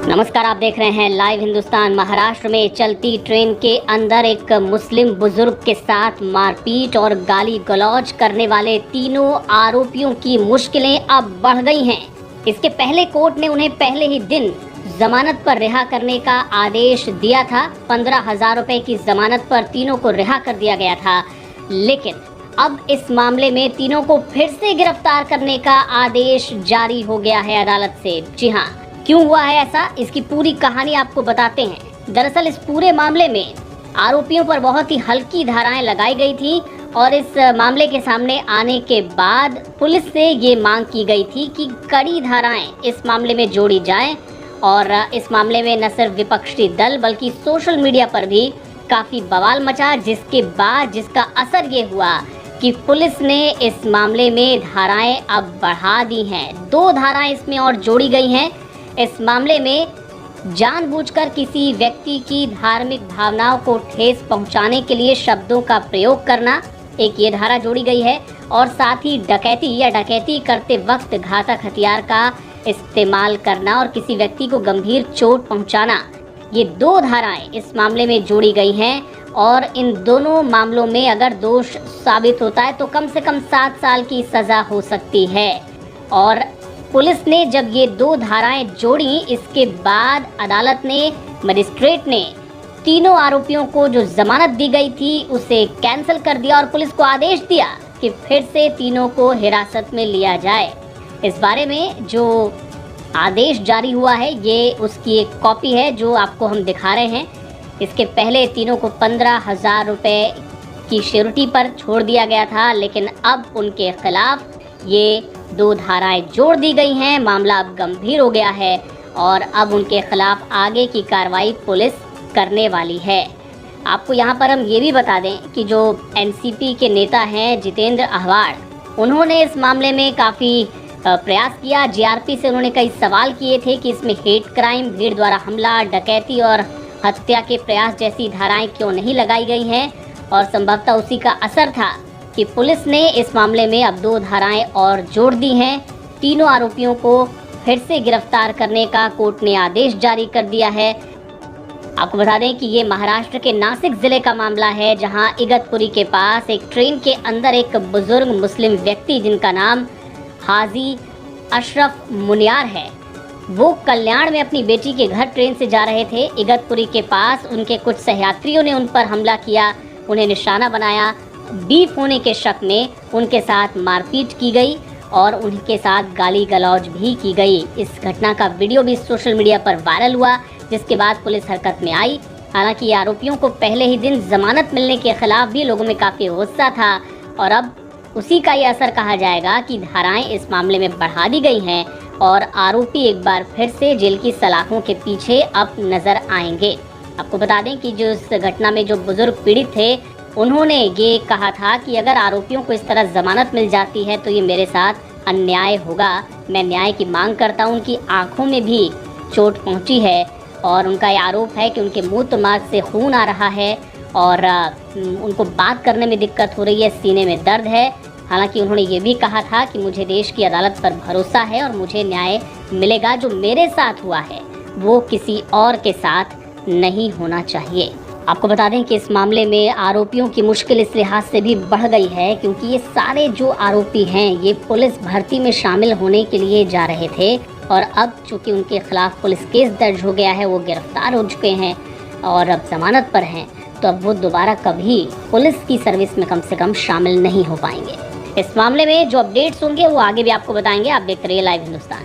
नमस्कार, आप देख रहे हैं लाइव हिंदुस्तान। महाराष्ट्र में चलती ट्रेन के अंदर एक मुस्लिम बुजुर्ग के साथ मारपीट और गाली गलौज करने वाले तीनों आरोपियों की मुश्किलें अब बढ़ गई हैं। इसके पहले कोर्ट ने उन्हें पहले ही दिन जमानत पर रिहा करने का आदेश दिया था। 15,000 रुपए की जमानत पर तीनों को रिहा कर दिया गया था, लेकिन अब इस मामले में तीनों को फिर से गिरफ्तार करने का आदेश जारी हो गया है अदालत से। जी हाँ, क्यों हुआ है ऐसा, इसकी पूरी कहानी आपको बताते हैं। दरअसल इस पूरे मामले में आरोपियों पर बहुत ही हल्की धाराएं लगाई गई थी और इस मामले के सामने आने के बाद पुलिस से ये मांग की गई थी कि कड़ी धाराएं इस मामले में जोड़ी जाएं। और इस मामले में न सिर्फ विपक्षी दल बल्कि सोशल मीडिया पर भी काफ़ी बवाल मचा, जिसके बाद जिसका असर ये हुआ कि पुलिस ने इस मामले में धाराएं अब बढ़ा दी हैं। 2 धाराएं इसमें और जोड़ी गई हैं। इस मामले में जानबूझकर किसी व्यक्ति की धार्मिक भावनाओं को ठेस पहुंचाने के लिए शब्दों का प्रयोग करना, एक ये धारा जोड़ी गई है, और साथ ही डकैती या डकैती करते वक्त घातक हथियार का इस्तेमाल करना और किसी व्यक्ति को गंभीर चोट पहुंचाना, ये 2 धाराएं इस मामले में जोड़ी गई हैं। और इन दोनों मामलों में अगर दोष साबित होता है तो कम से कम 7 साल की सज़ा हो सकती है। और पुलिस ने जब ये 2 धाराएं जोड़ी, इसके बाद अदालत ने, मजिस्ट्रेट ने तीनों आरोपियों को जो जमानत दी गई थी उसे कैंसिल कर दिया और पुलिस को आदेश दिया कि फिर से तीनों को हिरासत में लिया जाए। इस बारे में जो आदेश जारी हुआ है, ये उसकी एक कॉपी है जो आपको हम दिखा रहे हैं। इसके पहले तीनों को 15,000 रुपये की श्योरिटी पर छोड़ दिया गया था, लेकिन अब उनके खिलाफ ये 2 धाराएं जोड़ दी गई हैं। मामला अब गंभीर हो गया है और अब उनके खिलाफ आगे की कार्रवाई पुलिस करने वाली है। आपको यहाँ पर हम ये भी बता दें कि जो एनसीपी के नेता हैं जितेंद्र आह्वाड़, उन्होंने इस मामले में काफ़ी प्रयास किया। जीआरपी से उन्होंने कई सवाल किए थे कि इसमें हेट क्राइम, भीड़ द्वारा हमला, डकैती और हत्या के प्रयास जैसी धाराएं क्यों नहीं लगाई गई हैं। और संभवतः उसी का असर था कि पुलिस ने इस मामले में अब 2 धाराएं और जोड़ दी हैं। तीनों आरोपियों को फिर से गिरफ्तार करने का कोर्ट ने आदेश जारी कर दिया है। आपको बता दें कि ये महाराष्ट्र के नासिक ज़िले का मामला है, जहां इगतपुरी के पास एक ट्रेन के अंदर एक बुजुर्ग मुस्लिम व्यक्ति जिनका नाम हाजी अशरफ मुनियार है, वो कल्याण में अपनी बेटी के घर ट्रेन से जा रहे थे। इगतपुरी के पास उनके कुछ सहयात्रियों ने उन पर हमला किया, उन्हें निशाना बनाया। बीफ होने के शक में उनके साथ मारपीट की गई और उनके साथ गाली गलौज भी की गई। इस घटना का वीडियो भी सोशल मीडिया पर वायरल हुआ, जिसके बाद पुलिस हरकत में आई। हालांकि आरोपियों को पहले ही दिन जमानत मिलने के खिलाफ भी लोगों में काफ़ी गुस्सा था और अब उसी का ये असर कहा जाएगा कि धाराएं इस मामले में बढ़ा दी गई हैं और आरोपी एक बार फिर से जेल की सलाखों के पीछे अब नजर आएंगे। आपको बता दें कि जो इस घटना में जो बुजुर्ग पीड़ित थे, उन्होंने ये कहा था कि अगर आरोपियों को इस तरह जमानत मिल जाती है तो ये मेरे साथ अन्याय होगा। मैं न्याय की मांग करता हूँ। उनकी आँखों में भी चोट पहुँची है और उनका ये आरोप है कि उनके मूत्र मार्ग से खून आ रहा है और उनको बात करने में दिक्कत हो रही है, सीने में दर्द है। हालांकि उन्होंने ये भी कहा था कि मुझे देश की अदालत पर भरोसा है और मुझे न्याय मिलेगा। जो मेरे साथ हुआ है वो किसी और के साथ नहीं होना चाहिए। आपको बता दें कि इस मामले में आरोपियों की मुश्किल इस लिहाज से भी बढ़ गई है क्योंकि ये सारे जो आरोपी हैं ये पुलिस भर्ती में शामिल होने के लिए जा रहे थे और अब चूंकि उनके खिलाफ पुलिस केस दर्ज हो गया है, वो गिरफ्तार हो चुके हैं और अब जमानत पर हैं, तो अब वो दोबारा कभी पुलिस की सर्विस में कम से कम शामिल नहीं हो पाएंगे। इस मामले में जो अपडेट्स होंगे वो आगे भी आपको बताएंगे। आप देखते रहिए लाइव हिंदुस्तान।